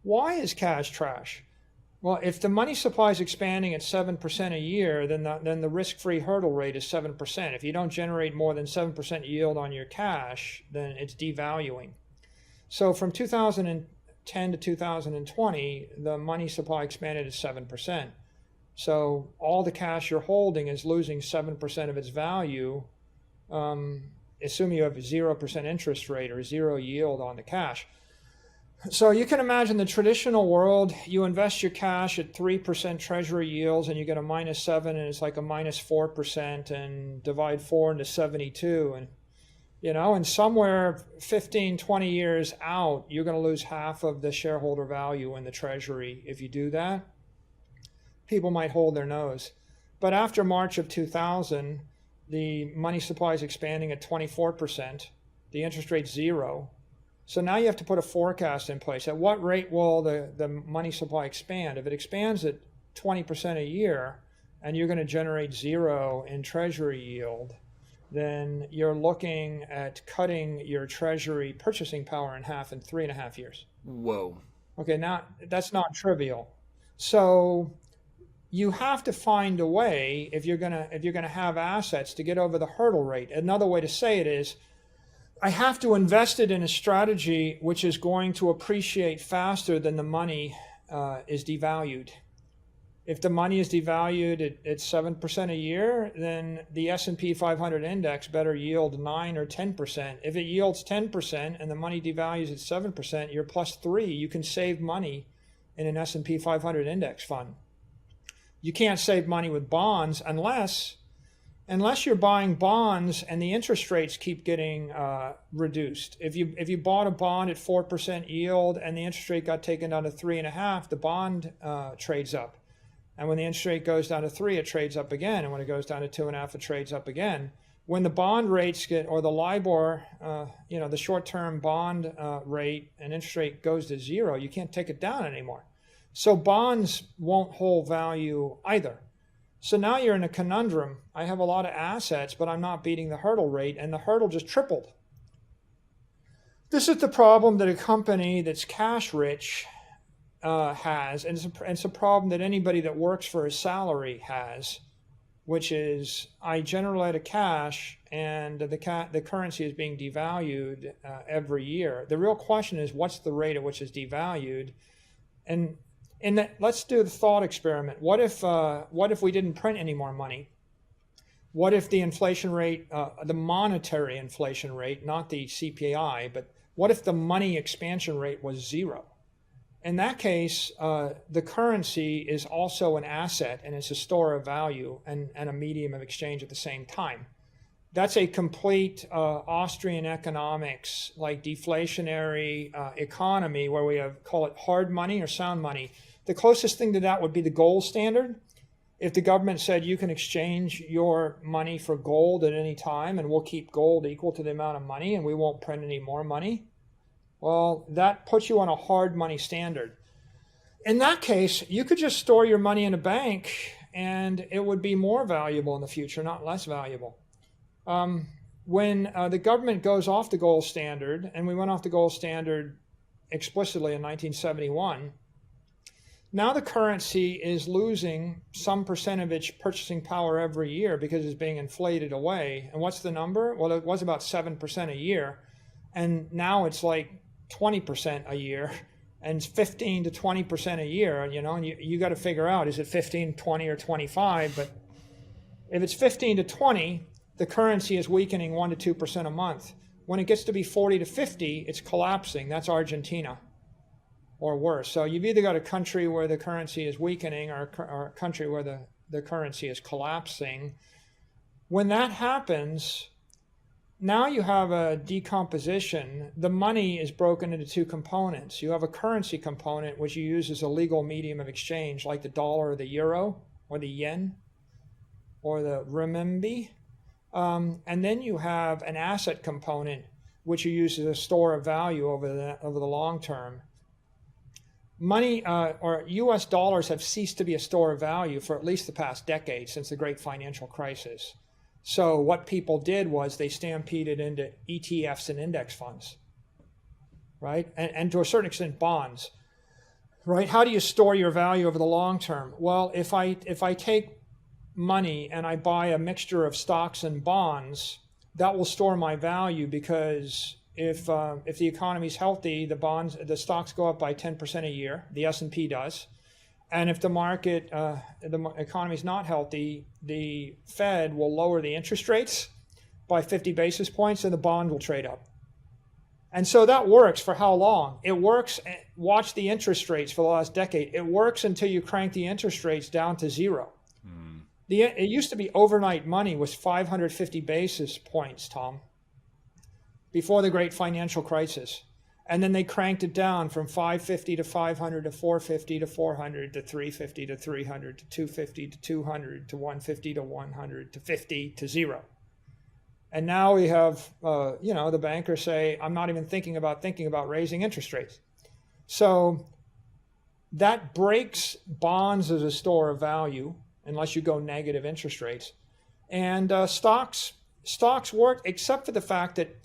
Why is cash trash? Well, if the money supply is expanding at 7% a year, then the risk-free hurdle rate is 7%. If you don't generate more than 7% yield on your cash, then it's devaluing. So from 2010 to 2020, the money supply expanded at 7%. So all the cash you're holding is losing 7% of its value, assuming you have a 0% interest rate or zero yield on the cash. So you can imagine the traditional world, you invest your cash at 3% treasury yields and you get a -7 and it's like a -4% and divide 4 into 72. And, and somewhere 15, 20 years out, you're going to lose half of the shareholder value in the treasury. If you do that, people might hold their nose. But after March of 2000, the money supply is expanding at 24%, the interest rate's 0. So now you have to put a forecast in place. At what rate will the money supply expand? If it expands at 20% a year and you're going to generate 0 in treasury yield, then you're looking at cutting your treasury purchasing power in half in 3.5 years. Whoa. Okay, now that's not trivial. So you have to find a way, if you're gonna have assets, to get over the hurdle rate. Another way to say it is, I have to invest it in a strategy which is going to appreciate faster than the money is devalued. If the money is devalued at 7% a year, then the S&P 500 index better yield 9 or 10%. If it yields 10% and the money devalues at 7%, you're +3. You can save money in an S&P 500 index fund. You can't save money with bonds unless you're buying bonds and the interest rates keep getting reduced. If you bought a bond at 4% yield and the interest rate got taken down to 3.5, the bond trades up. And when the interest rate goes down to 3, it trades up again. And when it goes down to 2.5, it trades up again. When the bond rates or the LIBOR, the short-term bond rate and interest rate goes to 0, you can't take it down anymore. So bonds won't hold value either. So now you're in a conundrum. I have a lot of assets, but I'm not beating the hurdle rate, and the hurdle just tripled. This is the problem that a company that's cash rich has, and it's a problem that anybody that works for a salary has, which is I generate a cash and the currency is being devalued every year. The real question is, what's the rate at which it's devalued? And let's do the thought experiment. What if we didn't print any more money? What if the inflation rate, the monetary inflation rate, not the CPI, but what if the money expansion rate was 0? In that case, the currency is also an asset and it's a store of value and a medium of exchange at the same time. That's a complete Austrian economics, like deflationary economy, where we call it hard money or sound money. The closest thing to that would be the gold standard. If the government said you can exchange your money for gold at any time and we'll keep gold equal to the amount of money and we won't print any more money, well, that puts you on a hard money standard. In that case, you could just store your money in a bank and it would be more valuable in the future, not less valuable. When the government goes off the gold standard, and we went off the gold standard explicitly in 1971, now the currency is losing some percent of its purchasing power every year because it's being inflated away. And what's the number? Well, it was about 7% a year, and now it's like 20% a year, and 15 to 20% a year. And you got to figure out, is it 15, 20, or 25? But if it's 15 to 20, the currency is weakening 1 to 2% a month. When it gets to be 40 to 50, it's collapsing. That's Argentina, or worse. So you've either got a country where the currency is weakening or a country where the currency is collapsing. When that happens, now you have a decomposition. The money is broken into 2 components. You have a currency component, which you use as a legal medium of exchange, like the dollar or the euro or the yen or the renminbi. And then you have an asset component, which you use as a store of value over the long term. Money or US dollars have ceased to be a store of value for at least the past decade, since the great financial crisis. So what people did was they stampeded into ETFs and index funds, right? And to a certain extent, bonds. right? How do you store your value over the long term? Well, if I take money and I buy a mixture of stocks and bonds, that will store my value, because if the economy is healthy, the stocks go up by 10% a year. The S&P does. And if the economy is not healthy, the Fed will lower the interest rates by 50 basis points and the bond will trade up. And so that works for how long? It works, watch the interest rates for the last decade. It works until you crank the interest rates down to zero. It used to be overnight money was 550 basis points, Tom, before the great financial crisis. And then they cranked it down from 550 to 500 to 450 to 400 to 350 to 300 to 250 to 200 to 150 to 100 to 50 to zero. And now we have, the bankers say, I'm not even thinking about raising interest rates. So that breaks bonds as a store of value, unless you go negative interest rates. And stocks work, except for the fact that,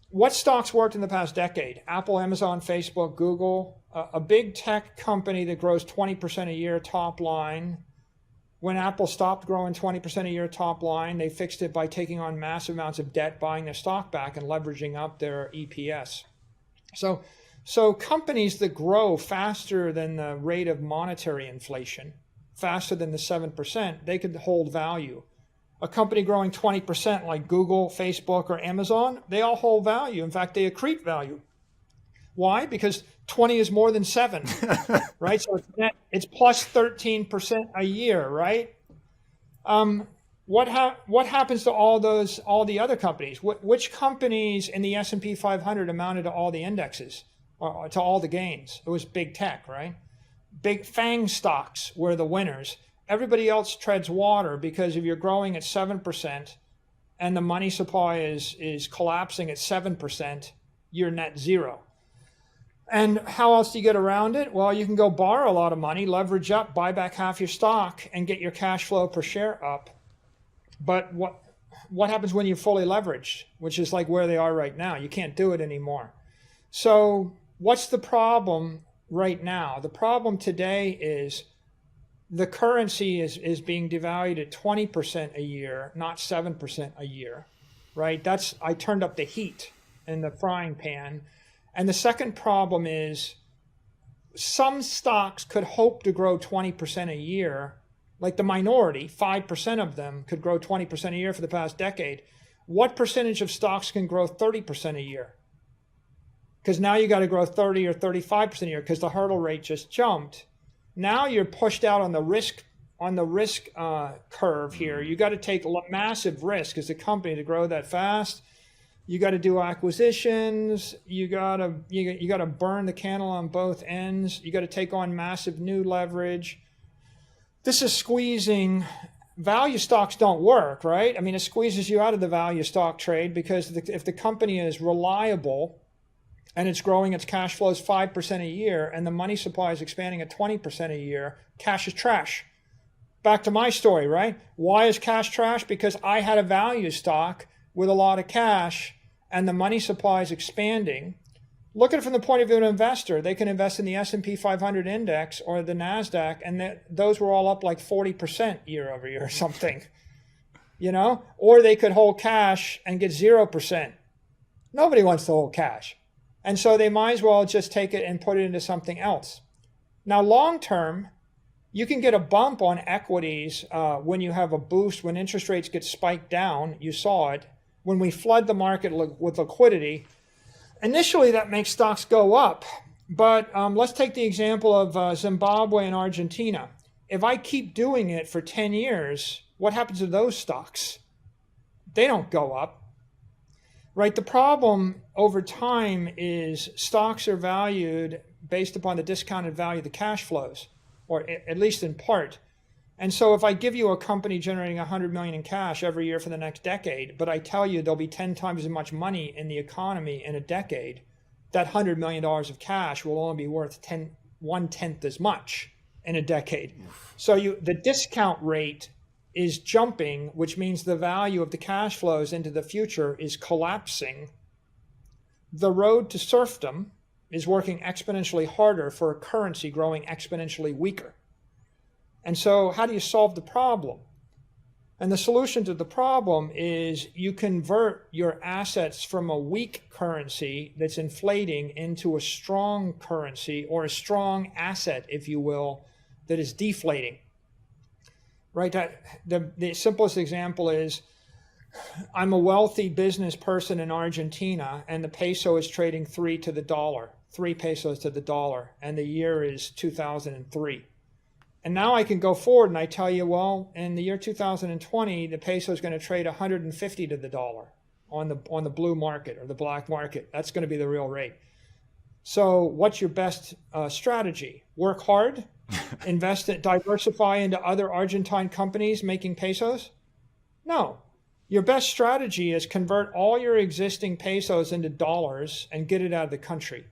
what stocks worked in the past decade? Apple, Amazon, Facebook, Google, a big tech company that grows 20% a year top line. When Apple stopped growing 20% a year top line, they fixed it by taking on massive amounts of debt, buying their stock back, and leveraging up their EPS. So companies that grow faster than the rate of monetary inflation, faster than the 7%, they could hold value. A company growing 20% like Google, Facebook, or Amazon, they all hold value. In fact, they accrete value. Why? Because 20 is more than 7, right? So it's plus 13% a year, right? What happens to all the other companies? Which companies in the S&P 500 amounted to all the indexes, or to all the gains? It was big tech, right? Big FANG stocks were the winners. Everybody else treads water, because if you're growing at 7% and the money supply is collapsing at 7%, you're net zero. And how else do you get around it? Well, you can go borrow a lot of money, leverage up, buy back half your stock, and get your cash flow per share up. But what happens when you're fully leveraged, which is like where they are right now? You can't do it anymore. So what's the problem right now? The problem today is the currency is being devalued at 20% a year, not 7% a year, right? I turned up the heat in the frying pan. And the second problem is some stocks could hope to grow 20% a year, like the minority, 5% of them could grow 20% a year for the past decade. What percentage of stocks can grow 30% a year? Because now you got to grow 30 or 35% a year because the hurdle rate just jumped. Now you're pushed out on the risk curve here. You got to take massive risk as a company to grow that fast. You got to do acquisitions. You got to burn the candle on both ends. You got to take on massive new leverage. This is squeezing. Value stocks don't work, right? I mean, it squeezes you out of the value stock trade, because if the company is reliable and it's growing its cash flows 5% a year and the money supply is expanding at 20% a year, cash is trash. Back to my story, right? Why is cash trash? Because I had a value stock with a lot of cash and the money supply is expanding. Look at it from the point of view of an investor. They can invest in the S&P 500 index or the NASDAQ, and those were all up like 40% year over year or something, or they could hold cash and get 0%. Nobody wants to hold cash. And so they might as well just take it and put it into something else. Now, long term, you can get a bump on equities when you have a boost, when interest rates get spiked down. You saw it. When we flood the market with liquidity, initially that makes stocks go up. But let's take the example of Zimbabwe and Argentina. If I keep doing it for 10 years, what happens to those stocks? They don't go up. Right, the problem over time is stocks are valued based upon the discounted value of the cash flows, or at least in part. And so if I give you a company generating $100 million in cash every year for the next decade, but I tell you there'll be 10 times as much money in the economy in a decade, that $100 million of cash will only be worth 1/10 as much in a decade. So the discount rate is jumping, which means the value of the cash flows into the future is collapsing. The road to serfdom, is working exponentially harder for a currency growing exponentially weaker. And so how do you solve the problem? And the solution to the problem is you convert your assets from a weak currency that's inflating into a strong currency, or a strong asset, if you will, that is deflating. Right? The simplest example is, I'm a wealthy business person in Argentina, and the peso is trading 3 to the dollar, 3 pesos to the dollar, and the year is 2003. And now I can go forward and I tell you, well, in the year 2020, the peso is going to trade 150 to the dollar on the blue market or the black market. That's going to be the real rate. So what's your best strategy? Work hard, diversify into other Argentine companies making pesos? No. Your best strategy is convert all your existing pesos into dollars and get it out of the country.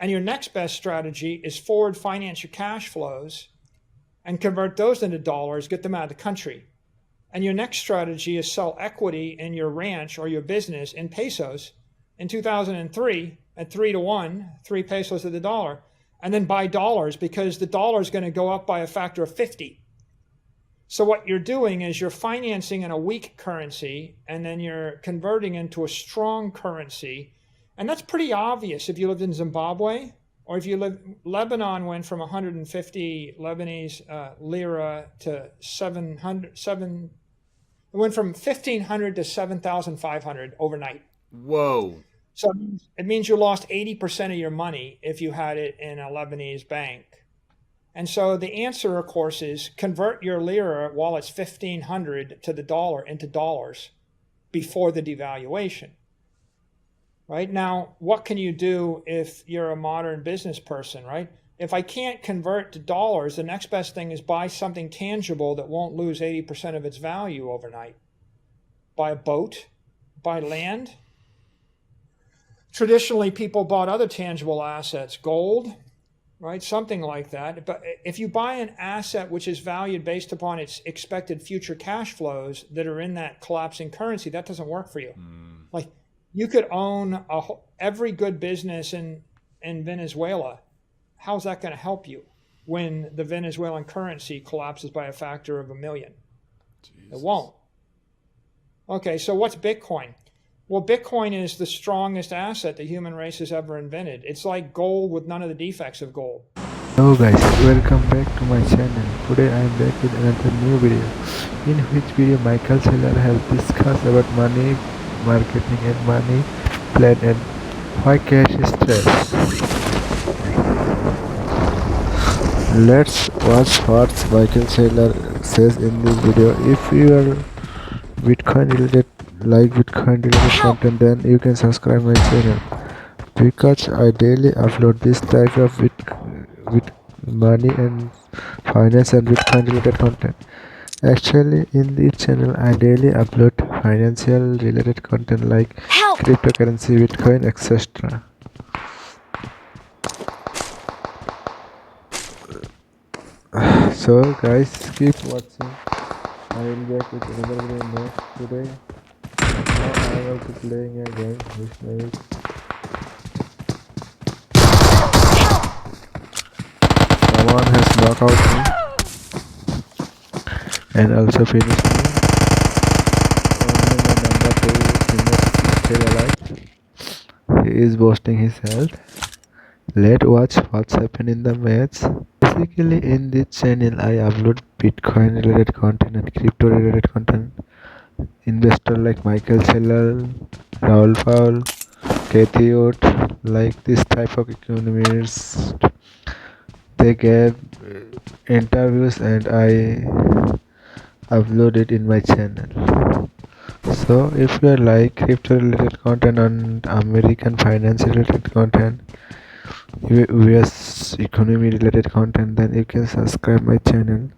And your next best strategy is forward finance your cash flows and convert those into dollars, get them out of the country. And your next strategy is sell equity in your ranch or your business in pesos in 2003 at 3 to 1, 3 pesos to the dollar, and then buy dollars because the dollar is going to go up by a factor of 50. So what you're doing is you're financing in a weak currency, and then you're converting into a strong currency. And that's pretty obvious if you lived in Zimbabwe, or if you live, Lebanon went from 150 Lebanese lira to 700, it went from 1,500 to 7,500 overnight. Whoa. So it means you lost 80% of your money if you had it in a Lebanese bank. And so the answer, of course, is convert your lira while it's 1,500 to the dollar into dollars before the devaluation. Right? Now, what can you do if you're a modern business person, right? If I can't convert to dollars, the next best thing is buy something tangible that won't lose 80% of its value overnight. Buy a boat, buy land. Traditionally, people bought other tangible assets, gold, right? Something like that. But if you buy an asset which is valued based upon its expected future cash flows that are in that collapsing currency, that doesn't work for you. Like, you could own every good business in Venezuela. How's that going to help you when the Venezuelan currency collapses by a factor of 1 million? Jesus. It won't. Okay, so what's Bitcoin? Well, Bitcoin is the strongest asset the human race has ever invented. It's like gold with none of the defects of gold. Hello guys, welcome back to my channel. Today I am back with another new video, in which video Michael Saylor has discussed about money marketing and money plan and why cash is stress. Let's watch what Michael Saylor says in this video. If you are Bitcoin related content, then you can subscribe my channel, because I daily upload this type of with money and finance and Bitcoin related content. Actually, in this channel I daily upload financial related content like cryptocurrency, Bitcoin, etc. So guys, keep watching. I will be back with another video next today. Now I am also playing a game which name is someone has knocked out me and also finished me. Only my number 2 is still alive. He is boasting his health. Let's watch what's happened in the match. Basically, in this channel I upload Bitcoin related content and crypto related content. Investor like Michael Saylor, Raul Paul, Kathy Wood, like this type of economists. They gave interviews and I upload it in my channel. So if you like crypto related content and American finance related content, US economy related content, then you can subscribe my channel,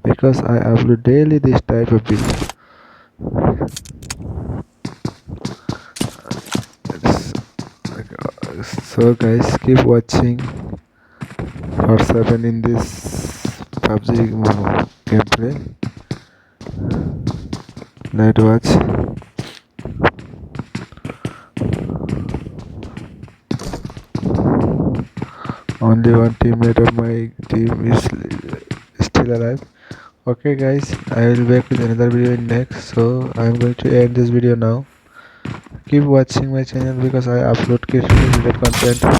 because I upload daily this type of video. So guys, keep watching what's happened in this PUBG gameplay. Let's watch. Only one teammate of my team is still alive. Okay guys, I will back with another video in next. So I am going to end this video now. Keep watching my channel because I upload creativity related content